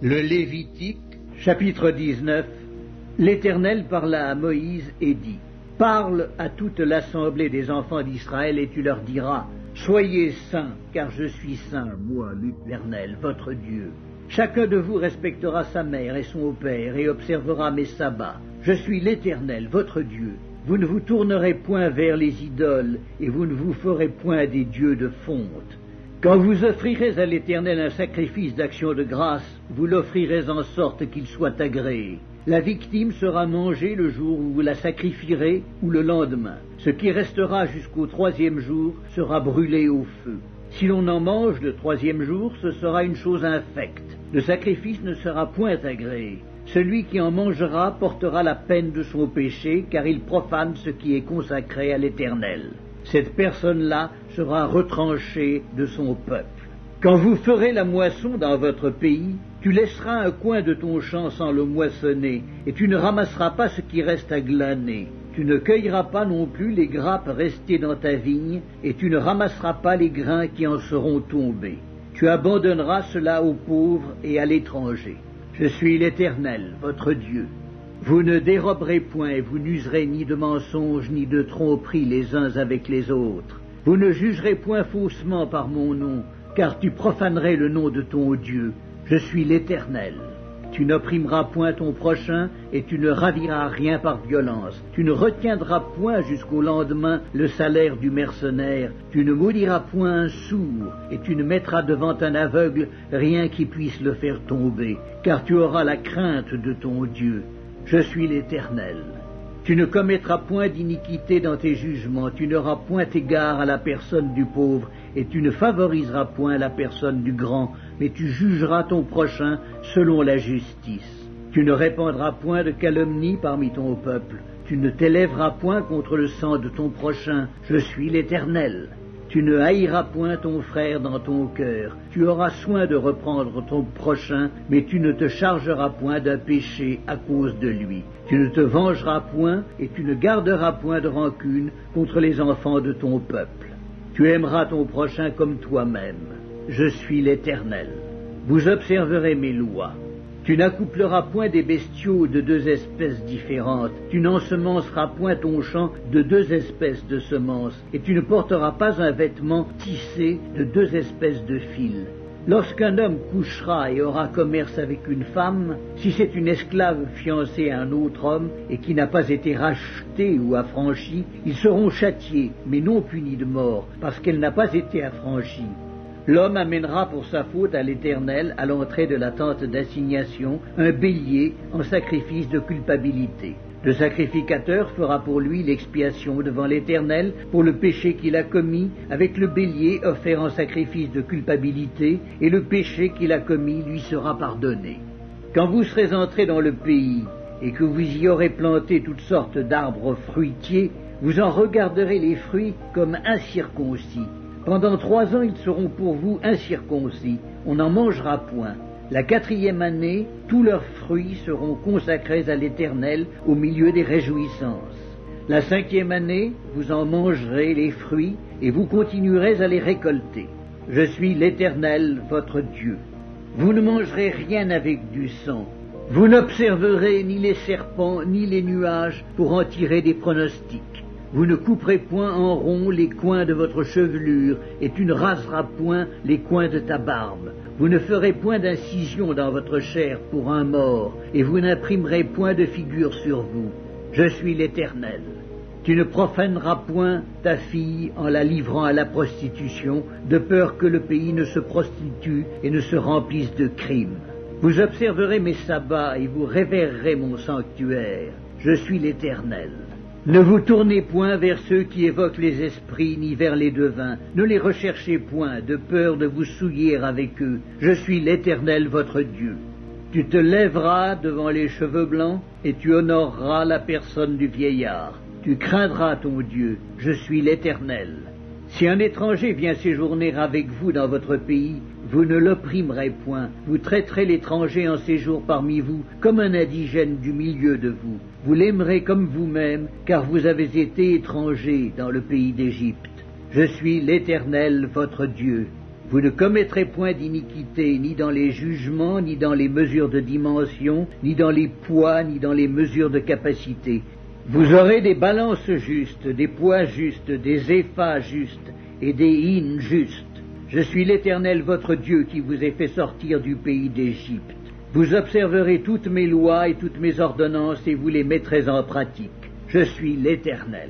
Le Lévitique, chapitre 19. L'Éternel parla à Moïse et dit: Parle à toute l'assemblée des enfants d'Israël et tu leur diras: Soyez saints, car je suis saint, moi l'Éternel, votre Dieu. Chacun de vous respectera sa mère et son père et observera mes sabbats. Je suis l'Éternel, votre Dieu. Vous ne vous tournerez point vers les idoles et vous ne vous ferez point des dieux de fonte. Quand vous offrirez à l'Éternel un sacrifice d'action de grâce, vous l'offrirez en sorte qu'il soit agréé. La victime sera mangée le jour où vous la sacrifierez ou le lendemain. Ce qui restera jusqu'au 3e jour sera brûlé au feu. Si l'on en mange le 3e jour, ce sera une chose infecte. Le sacrifice ne sera point agréé. Celui qui en mangera portera la peine de son péché, car il profane ce qui est consacré à l'Éternel. Cette personne-là sera retranchée de son peuple. Quand vous ferez la moisson dans votre pays, tu laisseras un coin de ton champ sans le moissonner, et tu ne ramasseras pas ce qui reste à glaner. Tu ne cueilleras pas non plus les grappes restées dans ta vigne, et tu ne ramasseras pas les grains qui en seront tombés. Tu abandonneras cela aux pauvres et à l'étranger. Je suis l'Éternel, votre Dieu. Vous ne déroberez point et vous n'userez ni de mensonges ni de tromperies les uns avec les autres. Vous ne jugerez point faussement par mon nom, car tu profanerais le nom de ton Dieu. Je suis l'Éternel. Tu n'opprimeras point ton prochain et tu ne raviras rien par violence. Tu ne retiendras point jusqu'au lendemain le salaire du mercenaire. Tu ne maudiras point un sourd et tu ne mettras devant un aveugle rien qui puisse le faire tomber, car tu auras la crainte de ton Dieu. Je suis l'Éternel. Tu ne commettras point d'iniquité dans tes jugements, tu n'auras point égard à la personne du pauvre, et tu ne favoriseras point la personne du grand, mais tu jugeras ton prochain selon la justice. Tu ne répandras point de calomnie parmi ton peuple, tu ne t'élèveras point contre le sang de ton prochain, je suis l'Éternel. Tu ne haïras point ton frère dans ton cœur. Tu auras soin de reprendre ton prochain, mais tu ne te chargeras point d'un péché à cause de lui. Tu ne te vengeras point et tu ne garderas point de rancune contre les enfants de ton peuple. Tu aimeras ton prochain comme toi-même. Je suis l'Éternel. Vous observerez mes lois. Tu n'accoupleras point des bestiaux de 2 espèces différentes, tu n'ensemenceras point ton champ de 2 espèces de semences, et tu ne porteras pas un vêtement tissé de 2 espèces de fils. Lorsqu'un homme couchera et aura commerce avec une femme, si c'est une esclave fiancée à un autre homme et qui n'a pas été rachetée ou affranchie, ils seront châtiés, mais non punis de mort, parce qu'elle n'a pas été affranchie. L'homme amènera pour sa faute à l'Éternel, à l'entrée de la tente d'assignation, un bélier en sacrifice de culpabilité. Le sacrificateur fera pour lui l'expiation devant l'Éternel pour le péché qu'il a commis, avec le bélier offert en sacrifice de culpabilité, et le péché qu'il a commis lui sera pardonné. Quand vous serez entrés dans le pays, et que vous y aurez planté toutes sortes d'arbres fruitiers, vous en regarderez les fruits comme incirconcis. Pendant 3 ans, ils seront pour vous incirconcis, on n'en mangera point. La 4e année, tous leurs fruits seront consacrés à l'Éternel au milieu des réjouissances. La 5e année, vous en mangerez les fruits et vous continuerez à les récolter. Je suis l'Éternel, votre Dieu. Vous ne mangerez rien avec du sang. Vous n'observerez ni les serpents ni les nuages pour en tirer des pronostics. Vous ne couperez point en rond les coins de votre chevelure, et tu ne raseras point les coins de ta barbe. Vous ne ferez point d'incision dans votre chair pour un mort, et vous n'imprimerez point de figure sur vous. Je suis l'Éternel. Tu ne profaneras point ta fille en la livrant à la prostitution, de peur que le pays ne se prostitue et ne se remplisse de crimes. Vous observerez mes sabbats et vous révérerez mon sanctuaire. Je suis l'Éternel. Ne vous tournez point vers ceux qui évoquent les esprits, ni vers les devins. Ne les recherchez point, de peur de vous souiller avec eux. Je suis l'Éternel, votre Dieu. Tu te lèveras devant les cheveux blancs, et tu honoreras la personne du vieillard. Tu craindras ton Dieu. Je suis l'Éternel. Si un étranger vient séjourner avec vous dans votre pays, vous ne l'opprimerez point. Vous traiterez l'étranger en séjour parmi vous comme un indigène du milieu de vous. Vous l'aimerez comme vous-même, car vous avez été étrangers dans le pays d'Égypte. Je suis l'Éternel, votre Dieu. Vous ne commettrez point d'iniquité, ni dans les jugements, ni dans les mesures de dimension, ni dans les poids, ni dans les mesures de capacité. Vous aurez des balances justes, des poids justes, des éphas justes et des hins justes. Je suis l'Éternel votre Dieu qui vous ai fait sortir du pays d'Égypte. Vous observerez toutes mes lois et toutes mes ordonnances et vous les mettrez en pratique. Je suis l'Éternel.